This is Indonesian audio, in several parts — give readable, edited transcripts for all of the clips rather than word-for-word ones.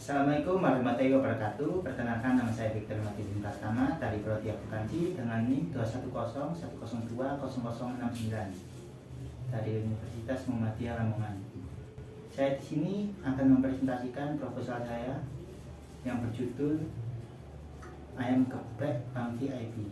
Assalamualaikum warahmatullahi wabarakatuh. Perkenalkan, nama saya Victor Matidin Pratama dari Prodi Akuntansi dengan NIM 21010020069 dari Universitas Muhammadiyah Lamongan. Saya di sini akan mempresentasikan proposal saya yang berjudul Ayam Geprek Bank VIP.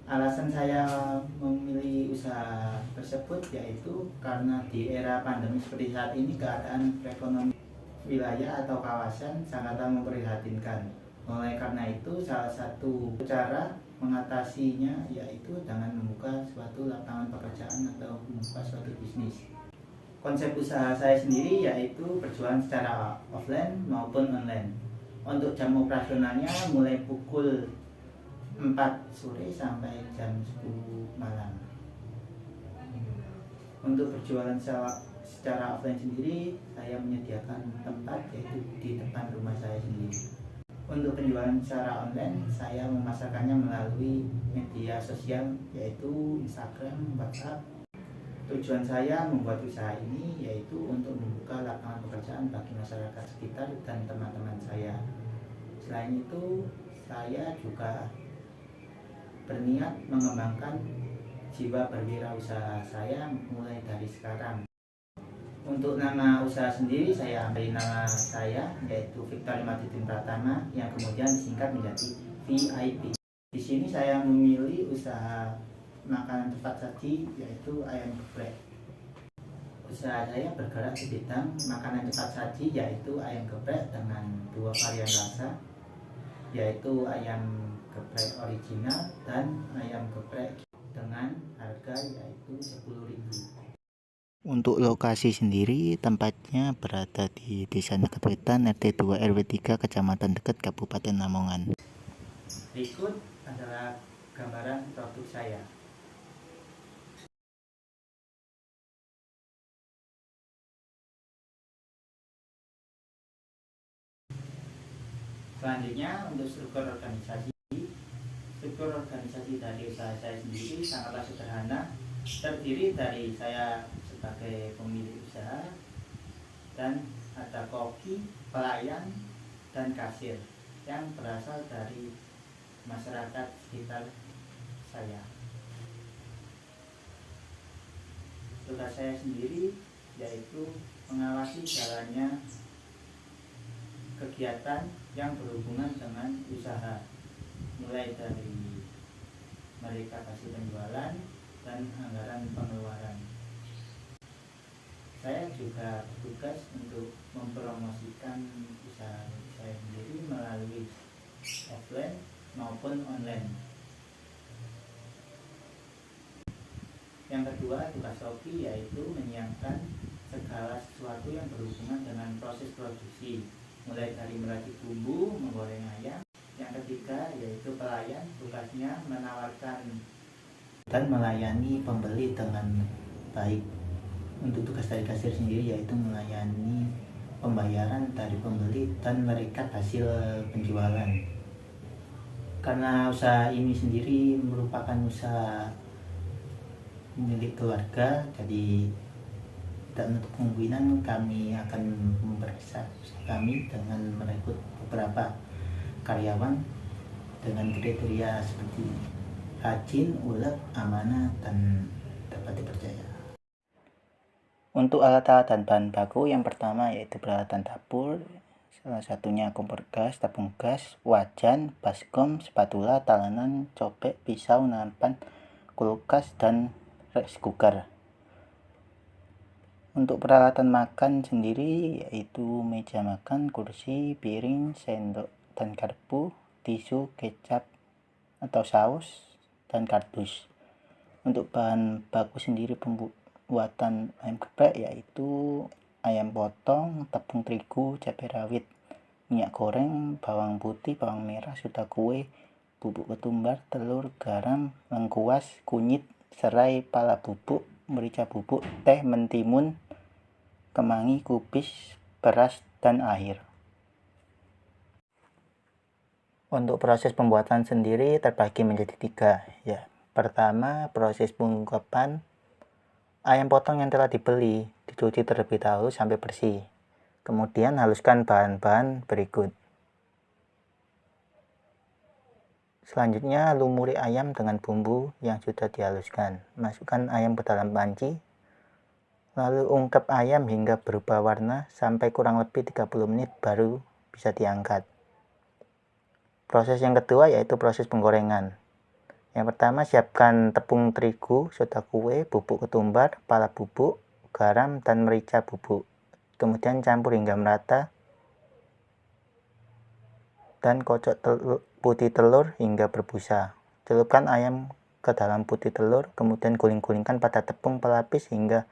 Alasan saya memilih usaha tersebut yaitu karena di era pandemi seperti saat ini keadaan perekonomian wilayah atau kawasan sangatlah memprihatinkan. Oleh karena itu, salah satu cara mengatasinya yaitu dengan membuka suatu lapangan pekerjaan atau membuka suatu bisnis. Konsep usaha saya sendiri yaitu berjualan secara offline maupun online. Untuk jam operasionalnya mulai pukul 4 sore sampai jam 10 malam. Untuk berjualan secara offline sendiri, saya menyediakan tempat yaitu di depan rumah saya sendiri. Untuk penjualan secara online, saya memasarkannya melalui media sosial yaitu Instagram, WhatsApp. Tujuan saya membuat usaha ini yaitu untuk membuka lapangan pekerjaan bagi masyarakat sekitar dan teman-teman saya. Selain itu, saya juga berniat mengembangkan jiwa berwirausaha saya mulai dari sekarang. Untuk nama usaha sendiri saya ambil nama saya yaitu Victor Matidin Pratama yang kemudian disingkat menjadi VIP. Di sini saya memilih usaha makanan cepat saji yaitu ayam geprek. Usaha saya bergerak di bidang makanan cepat saji yaitu ayam geprek dengan 2 varian rasa yaitu ayam geprek original dan ayam geprek dengan harga yaitu 10.000. Untuk lokasi sendiri, tempatnya berada di Desa Negetwetan, RT 2 RW 3, Kecamatan Deget, Kabupaten Lamongan. Berikut adalah gambaran produk saya. Selanjutnya untuk struktur organisasi dari usaha saya sendiri sangatlah sederhana, terdiri dari saya sebagai pemilik usaha dan ada koki, pelayan, dan kasir yang berasal dari masyarakat sekitar saya. Tugas saya sendiri yaitu mengawasi jalannya kegiatan yang berhubungan dengan usaha, mulai dari mereka kasih penjualan dan anggaran pengeluaran. Saya juga bertugas untuk mempromosikan usaha saya sendiri melalui offline maupun online. Yang kedua, tugas Shopee yaitu menyiapkan segala sesuatu yang berhubungan dengan proses produksi, mulai dari meracik bumbu, menggoreng ayam. Yang ketiga yaitu pelayan, tugasnya menawarkan dan melayani pembeli dengan baik. Untuk tugas dari kasir sendiri yaitu melayani pembayaran dari pembeli dan merekap hasil penjualan. Karena usaha ini sendiri merupakan usaha milik keluarga, jadi tidak menutup kemungkinan kami akan memperbesar kami dengan merekrut beberapa karyawan dengan kriteria seperti rajin, ulet, amanah, dan dapat dipercaya. Untuk alat-alat dan bahan baku, yang pertama yaitu peralatan dapur, salah satunya kompor gas, tabung gas, wajan, baskom, spatula, talenan, cobek, pisau, nampan, kulkas, dan rice cooker. Untuk peralatan makan sendiri yaitu meja makan, kursi, piring, sendok dan garpu, tisu, kecap atau saus, dan kardus. Untuk bahan baku sendiri pembuatan ayam geprek yaitu ayam potong, tepung terigu, cabai rawit, minyak goreng, bawang putih, bawang merah, soda kue, bubuk ketumbar, telur, garam, lengkuas, kunyit, serai, pala bubuk, merica bubuk, teh, mentimun, kemangi, kubis, beras, dan air. Untuk proses pembuatan sendiri terbagi menjadi 3 ya. Pertama, proses pengungkapan. Ayam potong yang telah dibeli dicuci terlebih dahulu sampai bersih. Kemudian haluskan bahan-bahan berikut. Selanjutnya lumuri ayam dengan bumbu yang sudah dihaluskan. Masukkan ayam ke dalam panci. Lalu ungkep ayam hingga berubah warna sampai kurang lebih 30 menit baru bisa diangkat. Proses yang kedua yaitu proses penggorengan. Yang pertama, siapkan tepung terigu, soda kue, bubuk ketumbar, pala bubuk, garam, dan merica bubuk. Kemudian campur hingga merata dan kocok putih telur hingga berbusa. Celupkan ayam ke dalam putih telur, kemudian guling-gulingkan pada tepung pelapis hingga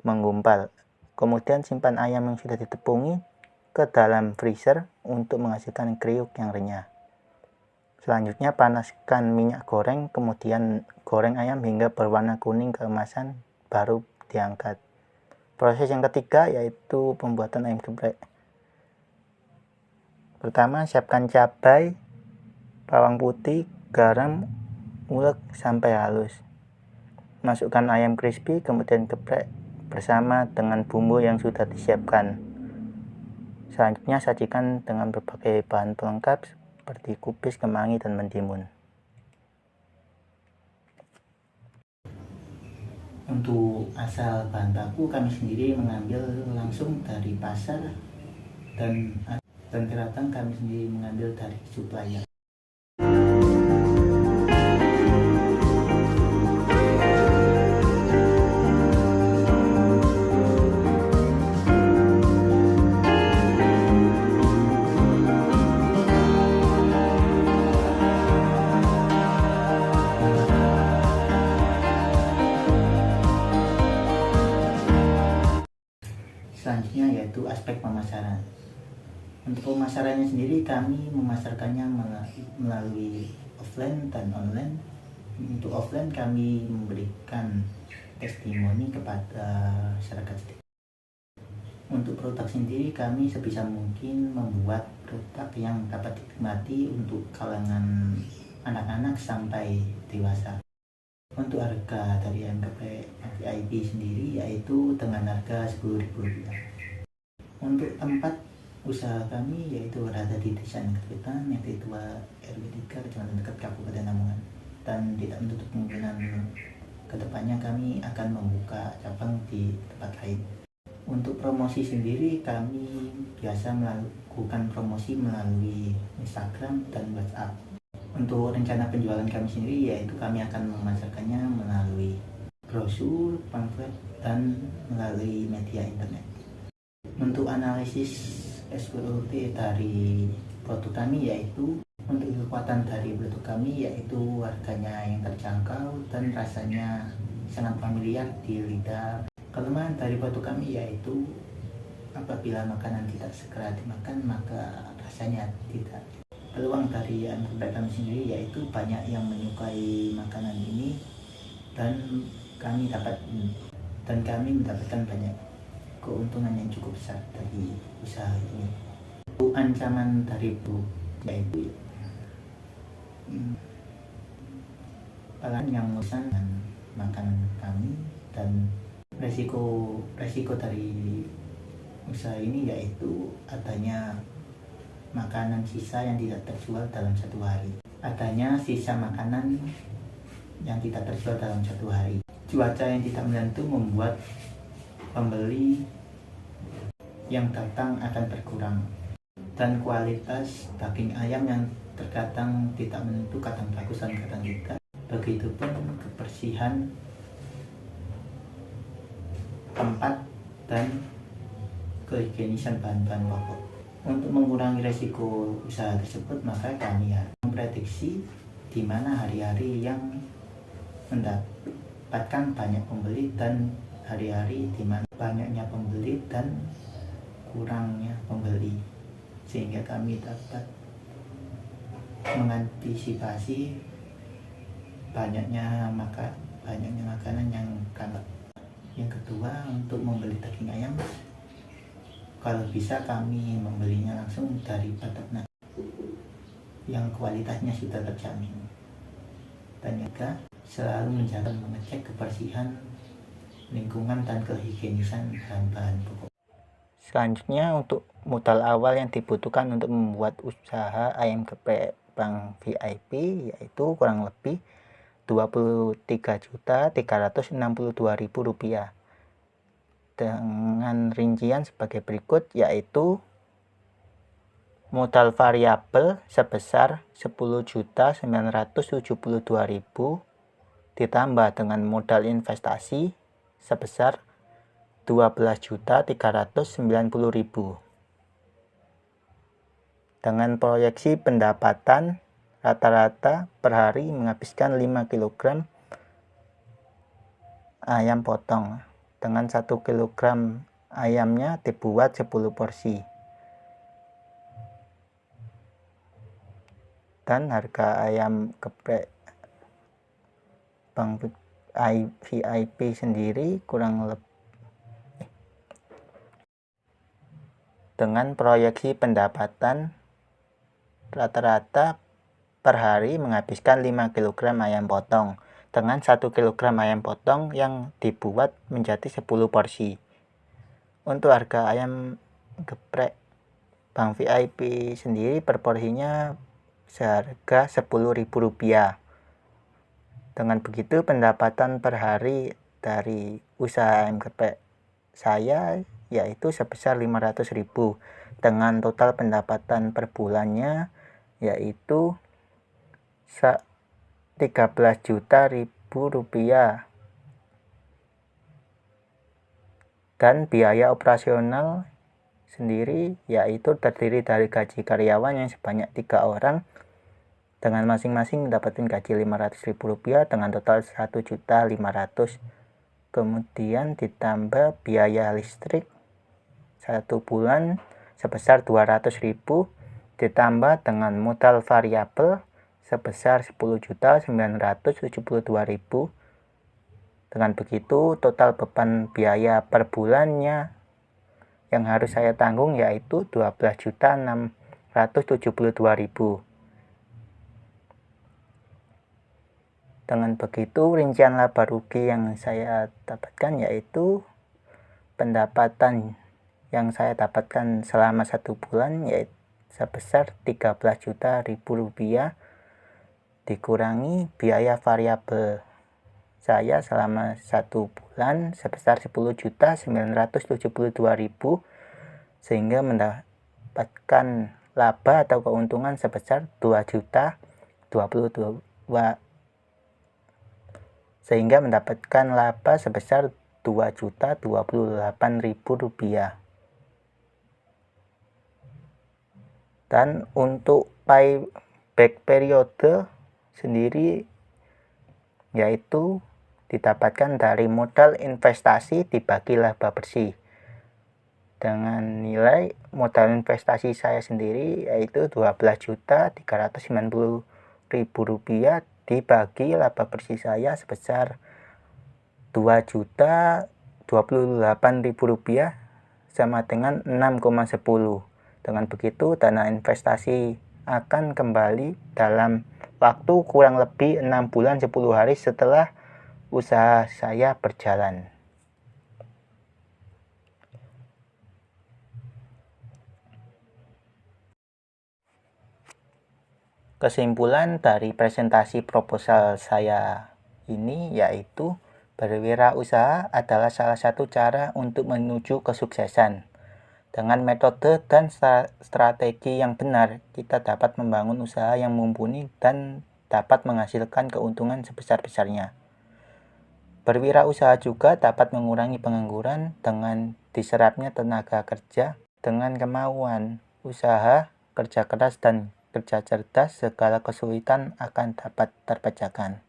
menggumpal. Kemudian simpan ayam yang sudah ditepungi ke dalam freezer untuk menghasilkan kriuk yang renyah. Selanjutnya panaskan minyak goreng, kemudian goreng ayam hingga berwarna kuning keemasan, baru diangkat. Proses yang ketiga yaitu pembuatan ayam geprek. Pertama, siapkan cabai, bawang putih, garam, ulek sampai halus. Masukkan ayam crispy, kemudian geprek bersama dengan bumbu yang sudah disiapkan. Selanjutnya sajikan dengan berbagai bahan pelengkap seperti kubis, kemangi, dan mentimun. Untuk asal bahan baku kami sendiri mengambil langsung dari pasar, dan kadang kami sendiri mengambil dari supplier. Selanjutnya yaitu aspek pemasaran. Untuk pemasarannya sendiri kami memasarkannya melalui offline dan online. Untuk offline kami memberikan testimoni kepada masyarakat. Untuk produk sendiri kami sebisa mungkin membuat produk yang dapat dinikmati untuk kalangan anak-anak sampai dewasa. Untuk harga dari ayam geprek VIP sendiri yaitu dengan harga Rp10.000. Untuk tempat usaha kami yaitu berada di Desa Negeriwetan, RT 2 RW 3 Kecamatan Dekat, Kabupaten Lamongan, dan tidak menutup kemungkinan kedepannya kami akan membuka cabang di tempat lain. Untuk promosi sendiri kami biasa melakukan promosi melalui Instagram dan WhatsApp. Untuk rencana penjualan kami sendiri yaitu kami akan memasarkannya melalui brosur, pamflet, dan melalui media internet. Untuk analisis SWOT dari produk kami yaitu untuk kekuatan dari produk kami yaitu harganya yang terjangkau dan rasanya sangat familiar di lidah. Kelemahan dari produk kami yaitu apabila makanan tidak segera dimakan maka rasanya tidak. Peluang dari ayam geprek kami sendiri yaitu banyak yang menyukai makanan ini dan kami mendapatkan banyak keuntungan yang cukup besar dari usaha ini. Ancaman dari Bu yaitu pelanggan yang memesan makanan kami, dan resiko dari usaha ini yaitu adanya makanan sisa yang tidak terjual dalam 1 hari, adanya sisa makanan yang tidak terjual dalam 1 hari. Cuaca yang tidak menentu membuat pembeli yang datang akan berkurang, dan kualitas daging ayam yang terkadang tidak menentu, kadang bagus dan kadang tidak. Begitupun kebersihan tempat dan kehigienisan bahan-bahan pokok. Untuk mengurangi resiko usaha tersebut maka kami memprediksi di mana hari-hari yang mendapatkan banyak pembeli dan hari-hari di mana banyaknya pembeli dan kurangnya pembeli, sehingga kami dapat mengantisipasi banyaknya makanan yang kalah. Yang kedua, untuk membeli daging ayam, kalau bisa kami membelinya langsung dari peternak. yang kualitasnya sudah terjamin. Dan juga selalu menjaga mengecek kebersihan lingkungan dan kehigienisan bahan-bahan pokok. Selanjutnya, untuk modal awal yang dibutuhkan untuk membuat usaha ayam geprek Bang VIP yaitu kurang lebih Rp23.362.000 dengan rincian sebagai berikut, yaitu modal variabel sebesar Rp10.972.000 ditambah dengan modal investasi sebesar Rp12.390.000 dengan proyeksi pendapatan rata-rata per hari menghabiskan 5 kg ayam potong. Dengan 1 kg ayamnya dibuat 10 porsi. Dan harga ayam geprek Bang VIP sendiri kurang lebih dengan proyeksi pendapatan rata-rata per hari menghabiskan 5 kg ayam potong dengan 1 kg ayam potong yang dibuat menjadi 10 porsi. Untuk harga ayam geprek Bang VIP sendiri per porsinya seharga Rp10.000. Dengan begitu pendapatan per hari dari usaha ayam geprek saya yaitu sebesar Rp500.000 dengan total pendapatan per bulannya yaitu Rp13 juta dan biaya operasional sendiri yaitu terdiri dari gaji karyawan yang sebanyak 3 orang dengan masing-masing mendapatkan gaji Rp500.000 dengan total Rp1.500.000. Kemudian ditambah biaya listrik 1 bulan sebesar Rp200.000 ditambah dengan modal variabel sebesar Rp10.972.000. Dengan begitu total beban biaya per bulannya yang harus saya tanggung yaitu Rp12.672.000. Dengan begitu rincian laba rugi yang saya dapatkan yaitu pendapatan yang saya dapatkan selama 1 bulan yaitu sebesar Rp13 juta dikurangi biaya variabel saya selama 1 bulan sebesar Rp10.972.000 sehingga mendapatkan laba atau keuntungan sebesar Rp2.022 sehingga mendapatkan laba sebesar Rp2.028.000. Dan untuk payback periode sendiri yaitu didapatkan dari modal investasi dibagi laba bersih. Dengan nilai modal investasi saya sendiri yaitu Rp12.390.000 dibagi laba bersih saya sebesar Rp2.028.000 sama dengan 6,10. Dengan begitu dana investasi akan kembali dalam waktu kurang lebih 6 bulan 10 hari setelah usaha saya berjalan. Kesimpulan dari presentasi proposal saya ini yaitu berwirausaha adalah salah satu cara untuk menuju kesuksesan. Dengan metode dan strategi yang benar, kita dapat membangun usaha yang mumpuni dan dapat menghasilkan keuntungan sebesar-besarnya. Berwirausaha juga dapat mengurangi pengangguran dengan diserapnya tenaga kerja. Dengan kemauan usaha, kerja keras, dan kerja cerdas, segala kesulitan akan dapat terpecahkan.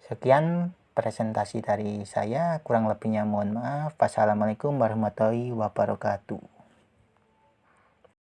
Sekian presentasi dari saya, kurang lebihnya mohon maaf. Wassalamualaikum warahmatullahi wabarakatuh.